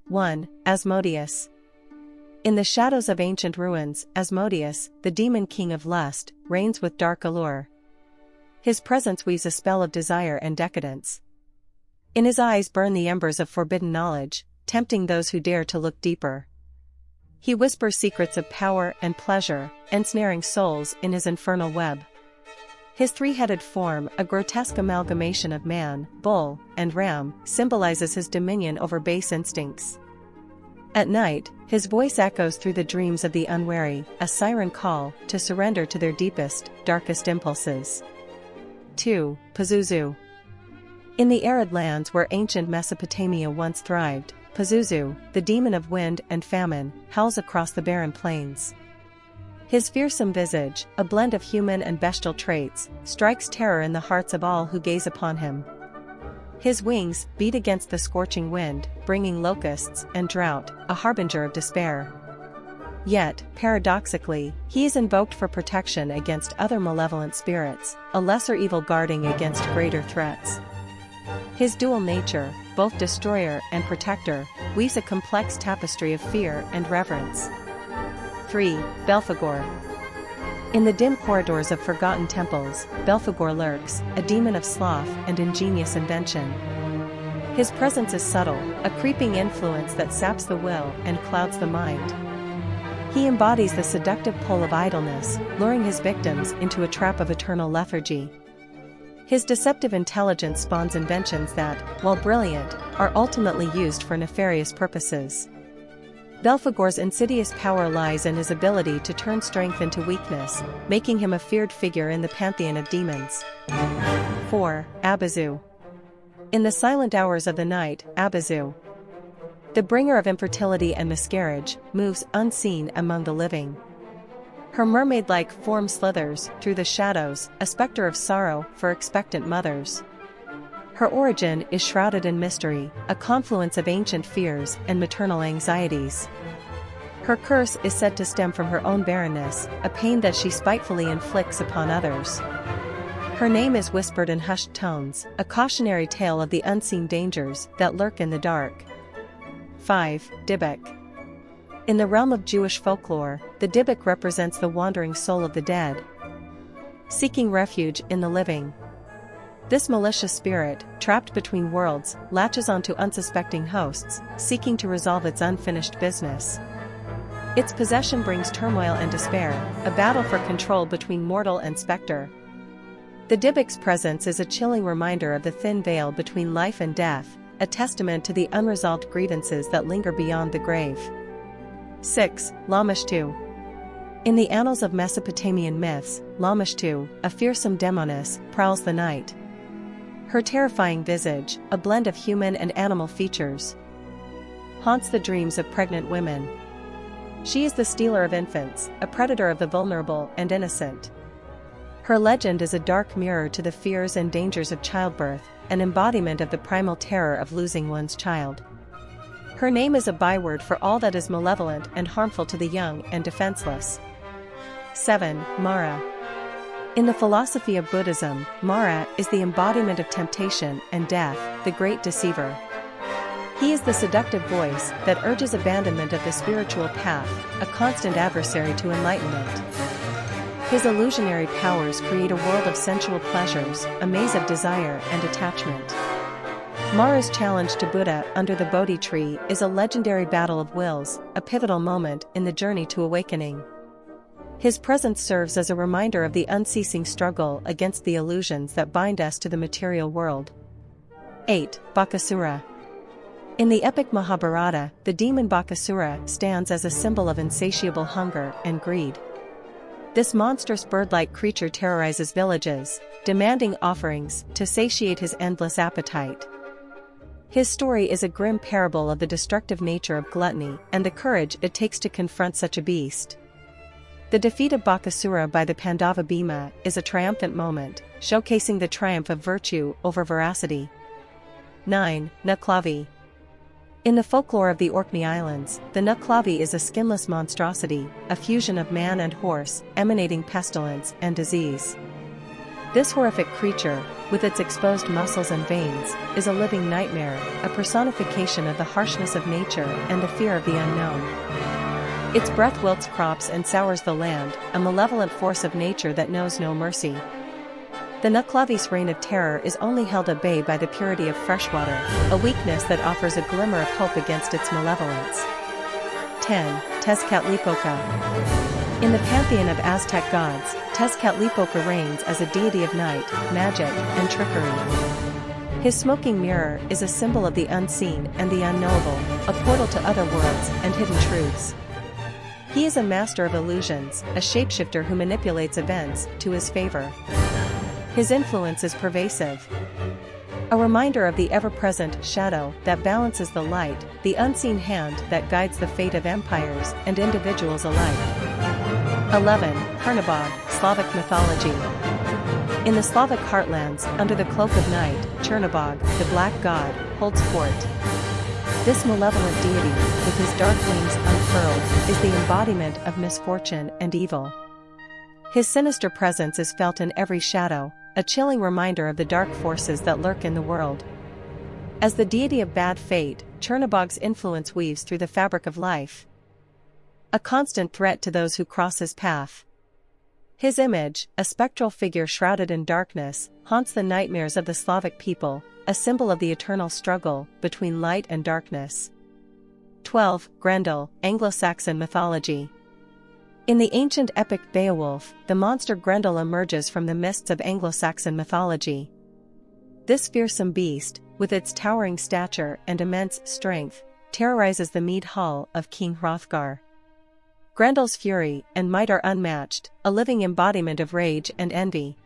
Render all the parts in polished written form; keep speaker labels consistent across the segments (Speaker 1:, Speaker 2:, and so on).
Speaker 1: 1. Asmodeus. In the shadows of ancient ruins, Asmodeus, the demon king of lust, reigns with dark allure. His presence weaves a spell of desire and decadence. In his eyes burn the embers of forbidden knowledge, tempting those who dare to look deeper. He whispers secrets of power and pleasure, ensnaring souls in his infernal web. His three-headed form, a grotesque amalgamation of man, bull, and ram, symbolizes his dominion over base instincts. At night, his voice echoes through the dreams of the unwary, a siren call to surrender to their deepest, darkest impulses. 2. Pazuzu. In the arid lands where ancient Mesopotamia once thrived, Pazuzu, the demon of wind and famine, howls across the barren plains. His fearsome visage, a blend of human and bestial traits, strikes terror in the hearts of all who gaze upon him. His wings beat against the scorching wind, bringing locusts and drought, a harbinger of despair. Yet, paradoxically, he is invoked for protection against other malevolent spirits, a lesser evil guarding against greater threats. His dual nature, both destroyer and protector, weaves a complex tapestry of fear and reverence. 3. Belphegor. In the dim corridors of forgotten temples, Belphegor lurks, a demon of sloth and ingenious invention. His presence is subtle, a creeping influence that saps the will and clouds the mind. He embodies the seductive pull of idleness, luring his victims into a trap of eternal lethargy. His deceptive intelligence spawns inventions that, while brilliant, are ultimately used for nefarious purposes. Belphegor's insidious power lies in his ability to turn strength into weakness, making him a feared figure in the pantheon of demons. 4. Abzo. In the silent hours of the night, Abzo, the bringer of infertility and miscarriage, moves unseen among the living. Her mermaid-like form slithers through the shadows, a specter of sorrow for expectant mothers. Her origin is shrouded in mystery, a confluence of ancient fears and maternal anxieties. Her curse is said to stem from her own barrenness, a pain that she spitefully inflicts upon others. Her name is whispered in hushed tones, a cautionary tale of the unseen dangers that lurk in the dark. 5. Dybbuk. In the realm of Jewish folklore, the Dybbuk represents the wandering soul of the dead, seeking refuge in the living. This malicious spirit, trapped between worlds, latches onto unsuspecting hosts, seeking to resolve its unfinished business. Its possession brings turmoil and despair, a battle for control between mortal and specter. The Dybbuk's presence is a chilling reminder of the thin veil between life and death, a testament to the unresolved grievances that linger beyond the grave. 6. Lamashtu. In the annals of Mesopotamian myths, Lamashtu, a fearsome demoness, prowls the night. Her terrifying visage, a blend of human and animal features, haunts the dreams of pregnant women. She is the stealer of infants, a predator of the vulnerable and innocent. Her legend is a dark mirror to the fears and dangers of childbirth, an embodiment of the primal terror of losing one's child. Her name is a byword for all that is malevolent and harmful to the young and defenseless. 7. Mara. In the philosophy of Buddhism, Mara is the embodiment of temptation and death, the great deceiver. He is the seductive voice that urges abandonment of the spiritual path, a constant adversary to enlightenment. His illusionary powers create a world of sensual pleasures, a maze of desire and attachment. Mara's challenge to Buddha under the Bodhi tree is a legendary battle of wills, a pivotal moment in the journey to awakening. His presence serves as a reminder of the unceasing struggle against the illusions that bind us to the material world. 8. Bakasura. In the epic Mahabharata, the demon Bakasura stands as a symbol of insatiable hunger and greed. This monstrous bird-like creature terrorizes villages, demanding offerings to satiate his endless appetite. His story is a grim parable of the destructive nature of gluttony and the courage it takes to confront such a beast. The defeat of Bakasura by the Pandava Bhima is a triumphant moment, showcasing the triumph of virtue over veracity. 9. Nuclavi. In the folklore of the Orkney Islands, the Nuclavi is a skinless monstrosity, a fusion of man and horse, emanating pestilence and disease. This horrific creature, with its exposed muscles and veins, is a living nightmare, a personification of the harshness of nature and the fear of the unknown. Its breath wilts crops and sours the land, a malevolent force of nature that knows no mercy. The Nuclavi's reign of terror is only held at bay by the purity of freshwater, a weakness that offers a glimmer of hope against its malevolence. 10. Tescat Lioka. In the pantheon of Aztec gods, Tescat Lioka reigns as a deity of night, magic, and trickery. His smoking mirror is a symbol of the unseen and the unknowable, a portal to other worlds and hidden truths. He is a master of illusions, a shapeshifter who manipulates events to his favor. His influence is pervasive. A reminder of the ever-present shadow that balances the light, the unseen hand that guides the fate of empires and individuals alike. 11. Chernabog, Slavic Mythology. In the Slavic heartlands, under the cloak of night, Chernabog, the black god, holds court. This malevolent deity, with his dark wings unfurled, is the embodiment of misfortune and evil. His sinister presence is felt in every shadow, a chilling reminder of the dark forces that lurk in the world. As the deity of bad fate, Chernabog's influence weaves through the fabric of life, a constant threat to those who cross his path. His image, a spectral figure shrouded in darkness, haunts the nightmares of the Slavic people, a symbol of the eternal struggle between light and darkness. 12. Grindle, Anglo-Saxon Mythology. In the ancient epic Beowulf, the monster Grendel emerges from the mists of Anglo-Saxon mythology. This fearsome beast, with its towering stature and immense strength, terrorizes the mead hall of King Hrothgar. Grendel's fury and might are unmatched, a living embodiment of rage and envy.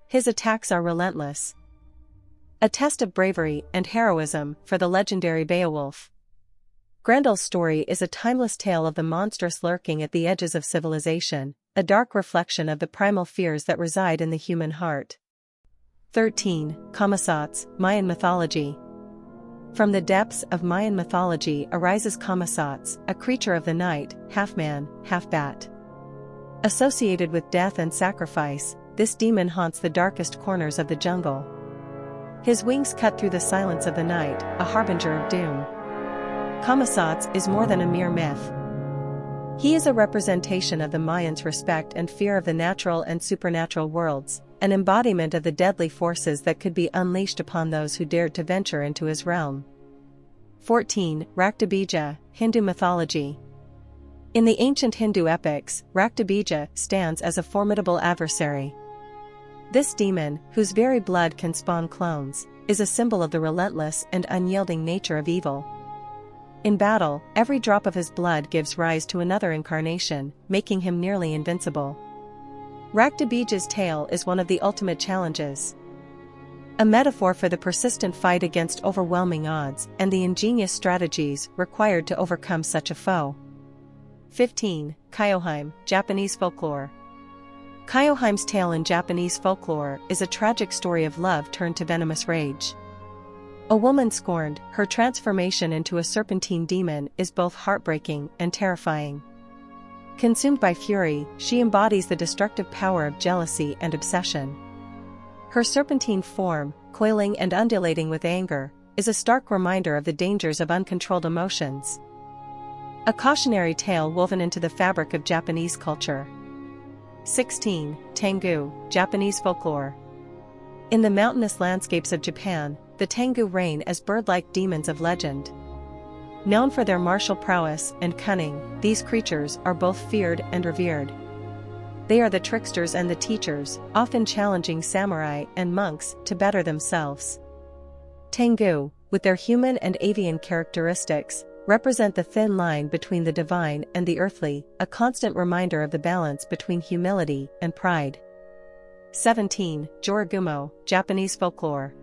Speaker 1: His attacks are relentless, a test of bravery and heroism for the legendary Beowulf. Grendel's story is a timeless tale of the monstrous lurking at the edges of civilization, a dark reflection of the primal fears that reside in the human heart. 13. Kamisats, Mayan Mythology. From the depths of Mayan mythology arises Kamisats, a creature of the night, half man, half bat. Associated with death and sacrifice, this demon haunts the darkest corners of the jungle. His wings cut through the silence of the night, a harbinger of doom. Kamisats is more than a mere myth. He is a representation of the Mayans' respect and fear of the natural and supernatural worlds, an embodiment of the deadly forces that could be unleashed upon those who dared to venture into his realm. 14. Raktabija, Hindu Mythology. In the ancient Hindu epics, Raktabija stands as a formidable adversary. This demon, whose very blood can spawn clones, is a symbol of the relentless and unyielding nature of evil. In battle, every drop of his blood gives rise to another incarnation, making him nearly invincible. Raktabija's tale is one of the ultimate challenges, a metaphor for the persistent fight against overwhelming odds and the ingenious strategies required to overcome such a foe. 15. Kyoheim, Japanese folklore. Kyoheim's tale in Japanese folklore is a tragic story of love turned to venomous rage. A woman scorned, her transformation into a serpentine demon is both heartbreaking and terrifying. Consumed by fury, she embodies the destructive power of jealousy and obsession. Her serpentine form, coiling and undulating with anger, is a stark reminder of the dangers of uncontrolled emotions. A cautionary tale woven into the fabric of Japanese culture. 16. Tangu, Japanese folklore. In the mountainous landscapes of Japan, the Tangu reign as bird-like demons of legend. Known for their martial prowess and cunning, these creatures are both feared and revered. They are the tricksters and the teachers, often challenging samurai and monks to better themselves. Tangu, with their human and avian characteristics, represent the thin line between the divine and the earthly, a constant reminder of the balance between humility and pride. 17. Joragumo, Japanese folklore.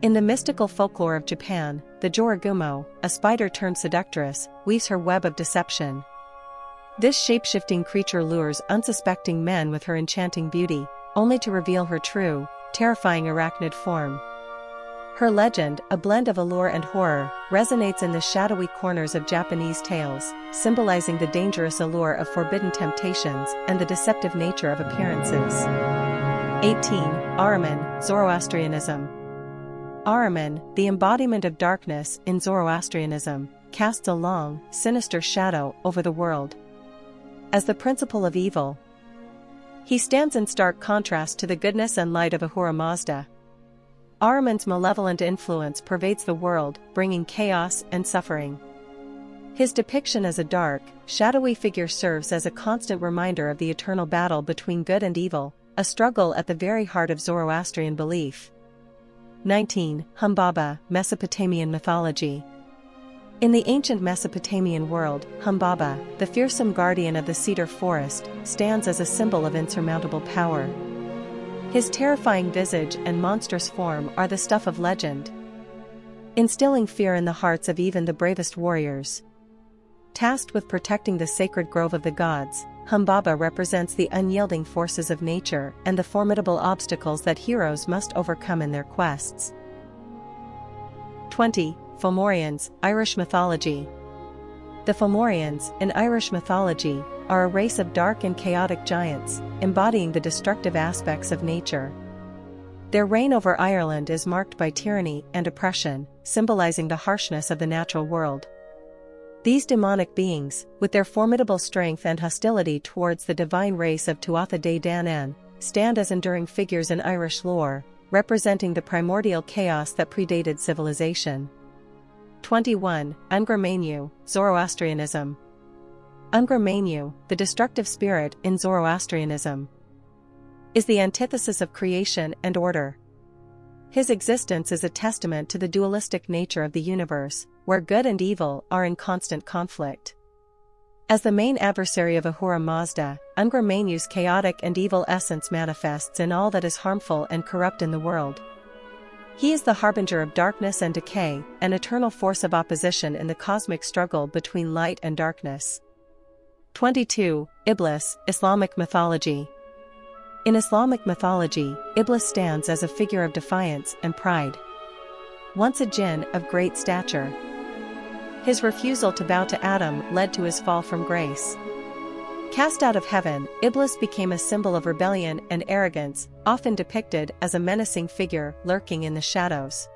Speaker 1: In the mystical folklore of Japan, the Joragumo, a spider-turned-seductress, weaves her web of deception. This shape-shifting creature lures unsuspecting men with her enchanting beauty, only to reveal her true, terrifying arachnid form. Her legend, a blend of allure and horror, resonates in the shadowy corners of Japanese tales, symbolizing the dangerous allure of forbidden temptations and the deceptive nature of appearances. 18. Araman, Zoroastrianism. Araman, the embodiment of darkness in Zoroastrianism, casts a long, sinister shadow over the world. As the principle of evil, he stands in stark contrast to the goodness and light of Ahura Mazda. Araman's malevolent influence pervades the world, bringing chaos and suffering. His depiction as a dark, shadowy figure serves as a constant reminder of the eternal battle between good and evil, a struggle at the very heart of Zoroastrian belief. 19. Hababa, Mesopotamian mythology. In the ancient Mesopotamian world, Hababa, the fearsome guardian of the cedar forest, stands as a symbol of insurmountable power. His terrifying visage and monstrous form are the stuff of legend, instilling fear in the hearts of even the bravest warriors. Tasked with protecting the sacred grove of the gods, Hababa represents the unyielding forces of nature and the formidable obstacles that heroes must overcome in their quests. 20. Fomorians, Irish mythology. The Fomorians, in Irish mythology, are a race of dark and chaotic giants, embodying the destructive aspects of nature. Their reign over Ireland is marked by tyranny and oppression, symbolizing the harshness of the natural world. These demonic beings, with their formidable strength and hostility towards the divine race of Tuatha De Danann, stand as enduring figures in Irish lore, representing the primordial chaos that predated civilization. 21. Ungur-Mainyu, Zoroastrianism. Ungur-Mainyu, the destructive spirit in Zoroastrianism, is the antithesis of creation and order. His existence is a testament to the dualistic nature of the universe, where good and evil are in constant conflict. As the main adversary of Ahura Mazda, Ungur-Mainyu's chaotic and evil essence manifests in all that is harmful and corrupt in the world. He is the harbinger of darkness and decay, an eternal force of opposition in the cosmic struggle between light and darkness. 22. Iblis, Islamic mythology. In Islamic mythology, Iblis stands as a figure of defiance and pride. Once a jinn of great stature, his refusal to bow to Adam led to his fall from grace. Cast out of heaven, Iblis became a symbol of rebellion and arrogance, often depicted as a menacing figure lurking in the shadows.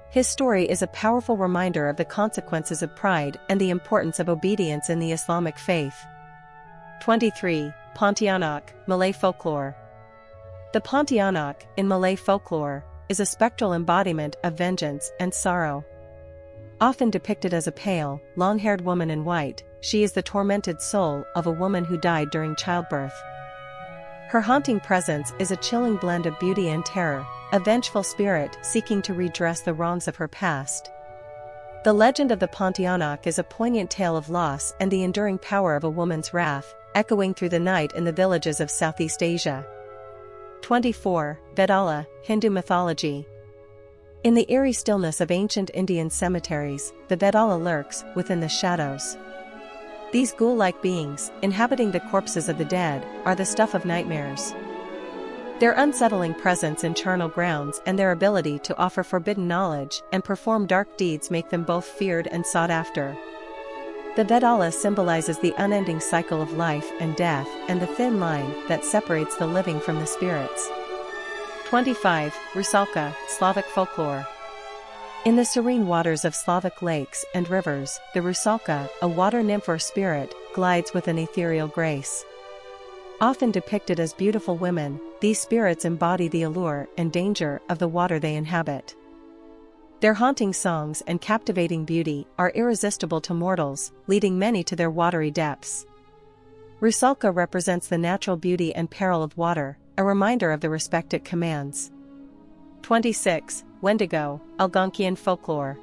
Speaker 1: His story is a powerful reminder of the consequences of pride and the importance of obedience in the Islamic faith. 23. Pontianak, Malay folklore. The Pontianak, in Malay folklore, is a spectral embodiment of vengeance and sorrow. Often depicted as a pale, long-haired woman in white, she is the tormented soul of a woman who died during childbirth. Her haunting presence is a chilling blend of beauty and terror, a vengeful spirit seeking to redress the wrongs of her past. The legend of the Pontianak is a poignant tale of loss and the enduring power of a woman's wrath, echoing through the night in the villages of Southeast Asia. 24. Bedala, Hindu mythology. In the eerie stillness of ancient Indian cemeteries, the Bedala lurks within the shadows. These ghoul-like beings, inhabiting the corpses of the dead, are the stuff of nightmares. Their unsettling presence in charnel grounds and their ability to offer forbidden knowledge and perform dark deeds make them both feared and sought after. The Bedala symbolizes the unending cycle of life and death and the thin line that separates the living from the spirits. 25. Rusalka, Slavic folklore. In the serene waters of Slavic lakes and rivers, the Rusalka, a water nymph or spirit, glides with an ethereal grace. Often depicted as beautiful women, these spirits embody the allure and danger of the water they inhabit. Their haunting songs and captivating beauty are irresistible to mortals, leading many to their watery depths. Rusalka represents the natural beauty and peril of water, a reminder of the respect it commands. 26. Wendigo, Algonquian folklore.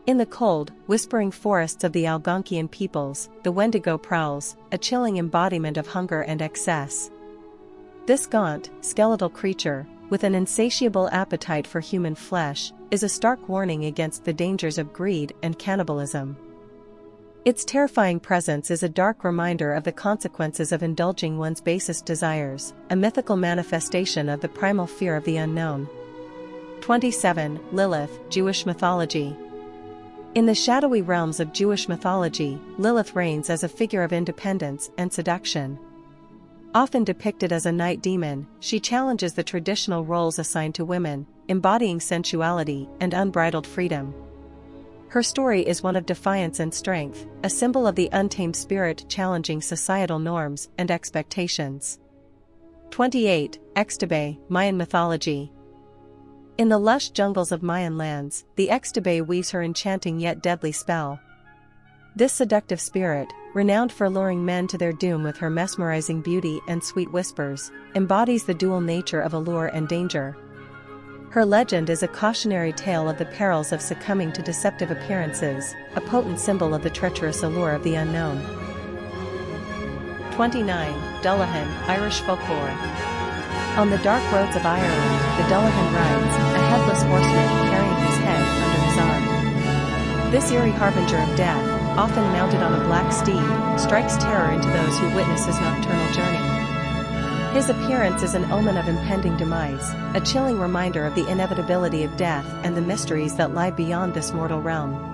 Speaker 1: In the cold, whispering forests of the Algonquian peoples, the Wendigo prowls, a chilling embodiment of hunger and excess. This gaunt, skeletal creature, with an insatiable appetite for human flesh, is a stark warning against the dangers of greed and cannibalism. Its terrifying presence is a dark reminder of the consequences of indulging one's basest desires, a mythical manifestation of the primal fear of the unknown. 27. Lilith, Jewish mythology. In the shadowy realms of Jewish mythology, Lilith reigns as a figure of independence and seduction. Often depicted as a night demon, she challenges the traditional roles assigned to women, embodying sensuality and unbridled freedom. Her story is one of defiance and strength, a symbol of the untamed spirit challenging societal norms and expectations. 28. Extabe, Mayan Mythology. In the lush jungles of Mayan lands, the Extabe weaves her enchanting yet deadly spell. This seductive spirit, renowned for luring men to their doom with her mesmerizing beauty and sweet whispers, embodies the dual nature of allure and danger. Her legend is a cautionary tale of the perils of succumbing to deceptive appearances, a potent symbol of the treacherous allure of the unknown. 29. Dullahan, Irish folklore. On the dark roads of Ireland, the Dullahan rides, a headless horseman carrying his head under his arm. This eerie harbinger of death, often mounted on a black steed, strikes terror into those who witness his nocturnal journey. His appearance is an omen of impending demise, a chilling reminder of the inevitability of death and the mysteries that lie beyond this mortal realm.